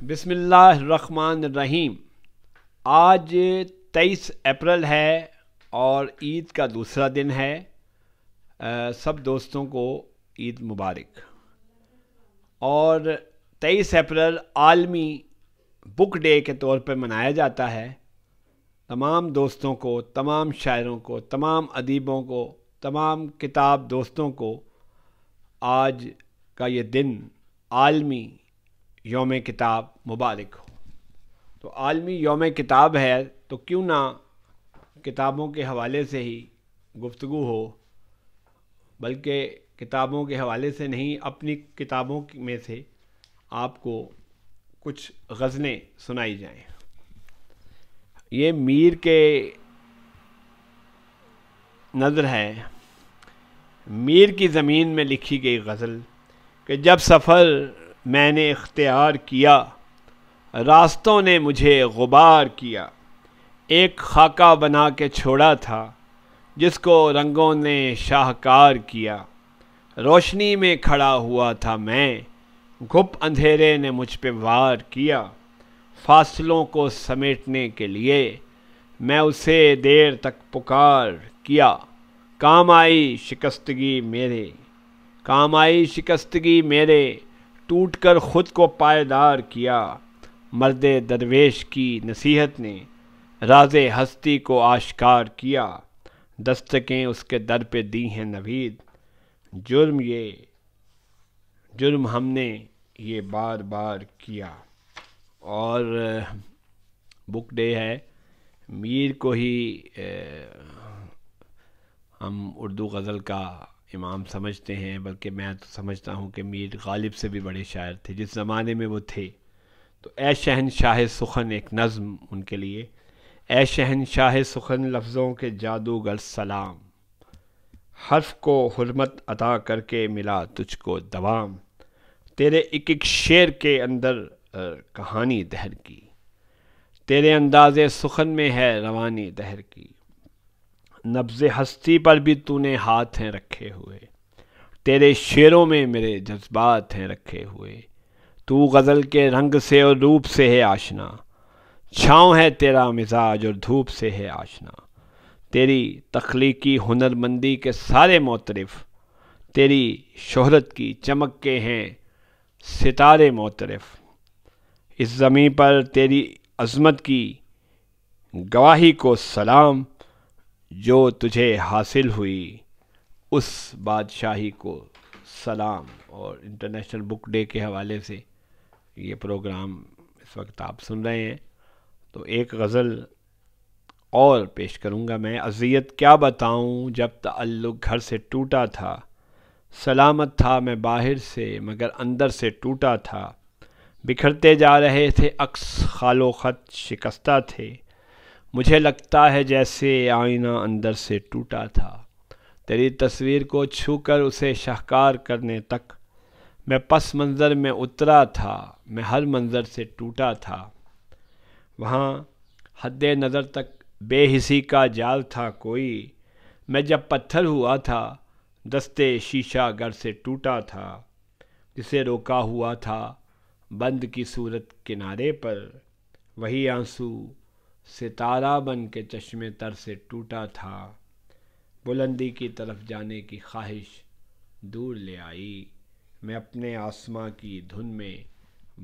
بسم اللہ الرحمن الرحیم۔ آج 23 اپریل ہے اور عید کا دوسرا دن ہے۔ سب دوستوں کو عید مبارک۔ اور 23 اپریل عالمی بک ڈے کے طور پر منایا جاتا ہے۔ تمام دوستوں کو، تمام شاعروں کو، تمام ادیبوں کو، تمام کتاب دوستوں کو آج کا یہ دن عالمی یوم کتاب مبارک ہو۔ تو عالمی یوم کتاب ہے تو کیوں نہ کتابوں کے حوالے سے ہی گفتگو ہو، بلکہ کتابوں کے حوالے سے نہیں، اپنی کتابوں میں سے آپ کو کچھ غزلیں سنائی جائیں۔ یہ میر کے نظر ہے، میر کی زمین میں لکھی گئی غزل کہ جب سفر میں نے اختیار کیا، راستوں نے مجھے غبار کیا، ایک خاکہ بنا کے چھوڑا تھا جس کو رنگوں نے شاہکار کیا، روشنی میں کھڑا ہوا تھا میں، گھپ اندھیرے نے مجھ پہ وار کیا، فاصلوں کو سمیٹنے کے لیے میں اسے دیر تک پکار کیا، کام آئی شکستگی میرے، کام آئی شکستگی میرے، ٹوٹ کر خود کو پائیدار کیا، مرد درویش کی نصیحت نے راز ہستی کو آشکار کیا، دستکیں اس کے در پہ دی ہیں نوید، جرم ہم نے یہ بار بار کیا۔ اور بک ڈے ہے، میر کو ہی ہم اردو غزل کا امام سمجھتے ہیں، بلکہ میں تو سمجھتا ہوں کہ میر غالب سے بھی بڑے شاعر تھے جس زمانے میں وہ تھے۔ تو اے شہنشاہ سخن، ایک نظم ان کے لیے۔ اے شہنشاہ سخن، لفظوں کے جادوگر سلام، حرف کو حرمت عطا کر کے ملا تجھ کو دوام، تیرے ایک ایک شعر کے اندر کہانی دہر کی، تیرے انداز سخن میں ہے روانی دہر کی، نبض ہستی پر بھی تو نے ہاتھ ہیں رکھے ہوئے، تیرے شعروں میں میرے جذبات ہیں رکھے ہوئے، تو غزل کے رنگ سے اور روپ سے ہے آشنا، چھاؤں ہے تیرا مزاج اور دھوپ سے ہے آشنا، تیری تخلیقی ہنر مندی کے سارے معترف، تیری شہرت کی چمک کے ہیں ستارے معترف، اس زمین پر تیری عظمت کی گواہی کو سلام، جو تجھے حاصل ہوئی اس بادشاہی کو سلام۔ اور انٹرنیشنل بک ڈے کے حوالے سے یہ پروگرام اس وقت آپ سن رہے ہیں۔ تو ایک غزل اور پیش کروں گا میں۔ اذیت کیا بتاؤں جب تعلق گھر سے ٹوٹا تھا، سلامت تھا میں باہر سے مگر اندر سے ٹوٹا تھا، بکھرتے جا رہے تھے عکس خال و خط شکستہ تھے، مجھے لگتا ہے جیسے آئینہ اندر سے ٹوٹا تھا، تیری تصویر کو چھو کر اسے شاہکار کرنے تک میں پس منظر میں اترا تھا، میں ہر منظر سے ٹوٹا تھا، وہاں حد نظر تک بے حسی کا جال تھا کوئی، میں جب پتھر ہوا تھا دستے شیشہ گر سے ٹوٹا تھا، جسے روکا ہوا تھا بند کی صورت کنارے پر، وہی آنسو ستارہ بن کے چشمے تر سے ٹوٹا تھا، بلندی کی طرف جانے کی خواہش دور لے آئی، میں اپنے آسماں کی دھن میں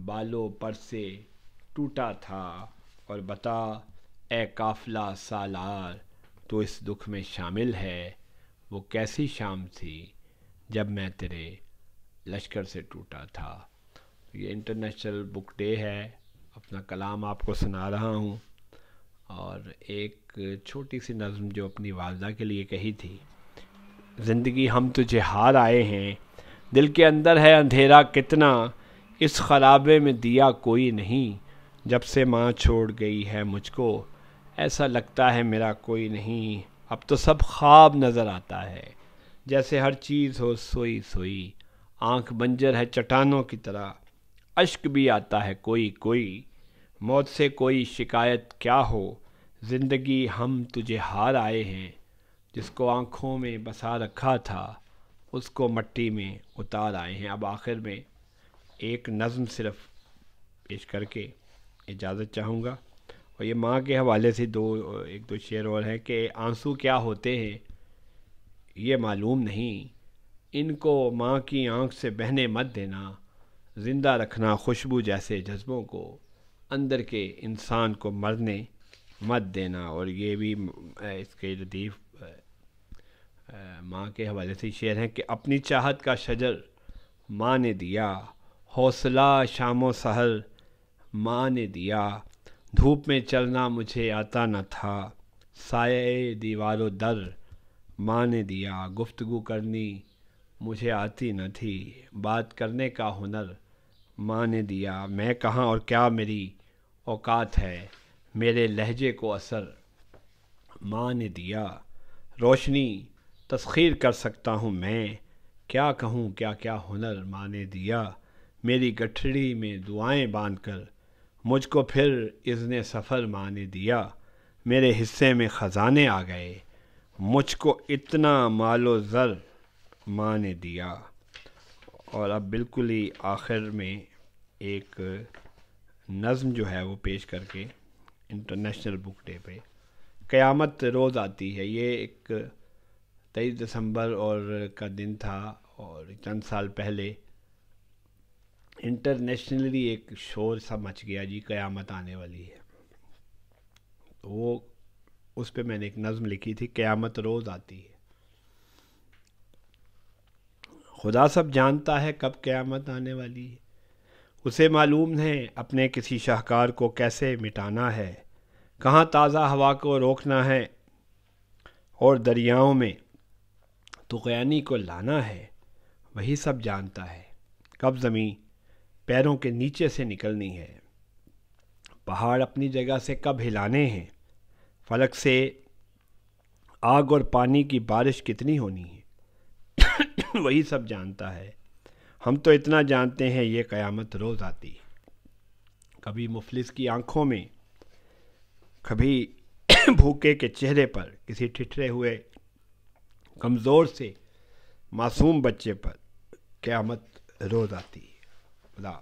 بالوں پر سے ٹوٹا تھا، اور بتا اے قافلہ سالار تو اس دکھ میں شامل ہے، وہ کیسی شام تھی جب میں تیرے لشکر سے ٹوٹا تھا۔ یہ انٹرنیشنل بک ڈے ہے، اپنا کلام آپ کو سنا رہا ہوں، اور ایک چھوٹی سی نظم جو اپنی والدہ کے لیے کہی تھی۔ زندگی ہم تجھے ہار آئے ہیں، دل کے اندر ہے اندھیرا کتنا، اس خرابے میں دیا کوئی نہیں، جب سے ماں چھوڑ گئی ہے مجھ کو ایسا لگتا ہے میرا کوئی نہیں، اب تو سب خواب نظر آتا ہے جیسے ہر چیز ہو سوئی سوئی، آنکھ بنجر ہے چٹانوں کی طرح، اشک بھی آتا ہے کوئی کوئی، موت سے کوئی شکایت کیا ہو، زندگی ہم تجھے ہار آئے ہیں، جس کو آنکھوں میں بسا رکھا تھا اس کو مٹی میں اتار آئے ہیں۔ اب آخر میں ایک نظم صرف پیش کر کے اجازت چاہوں گا. اور یہ ماں کے حوالے سے ایک دو شعر اور ہیں کہ آنسو کیا ہوتے ہیں یہ معلوم نہیں، ان کو ماں کی آنکھ سے بہنے مت دینا، زندہ رکھنا خوشبو جیسے جذبوں کو، اندر کے انسان کو مرنے مت دینا. اور یہ بھی اس کے لطیف ماں کے حوالے سے شعر ہیں کہ اپنی چاہت کا شجر ماں نے دیا، حوصلہ شام و سحر ماں نے دیا، دھوپ میں چلنا مجھے آتا نہ تھا، سائے دیوار و در ماں نے دیا، گفتگو کرنی مجھے آتی نہ تھی، بات کرنے کا ہنر ماں نے دیا، میں کہاں اور کیا میری اوقات ہے، میرے لہجے کو اثر ماں نے دیا، روشنی تسخیر کر سکتا ہوں میں، کیا کہوں کیا کیا ہنر ماں نے دیا، میری گٹھڑی میں دعائیں باندھ کر مجھ کو پھر اذن سفر ماں نے دیا، میرے حصے میں خزانے آ گئے، مجھ کو اتنا مال و زر ماں نے دیا. اور اب بالکل ہی آخر میں ایک نظم جو ہے وہ پیش کر کے انٹرنیشنل بک ڈے پہ، قیامت روز آتی ہے. یہ ایک 23 دسمبر اور کا دن تھا، اور چند سال پہلے انٹرنیشنلی ایک شور سا مچ گیا جی قیامت آنے والی ہے. وہ اس پہ میں نے ایک نظم لکھی تھی، قیامت روز آتی ہے. خدا سب جانتا ہے کب قیامت آنے والی ہے، اسے معلوم ہے اپنے کسی شاہکار کو کیسے مٹانا ہے، کہاں تازہ ہوا کو روکنا ہے اور دریاؤں میں طغیانی کو لانا ہے. وہی سب جانتا ہے کب زمین پیروں کے نیچے سے نکلنی ہے، پہاڑ اپنی جگہ سے کب ہلانے ہیں، فلک سے آگ اور پانی کی بارش کتنی ہونی ہے. وہی سب جانتا ہے، ہم تو اتنا جانتے ہیں یہ قیامت روز آتی ہے. کبھی مفلس کی آنکھوں میں، کبھی بھوکے کے چہرے پر، کسی ٹھٹھرے ہوئے کمزور سے معصوم بچے پر قیامت روز آتی ہے. خدا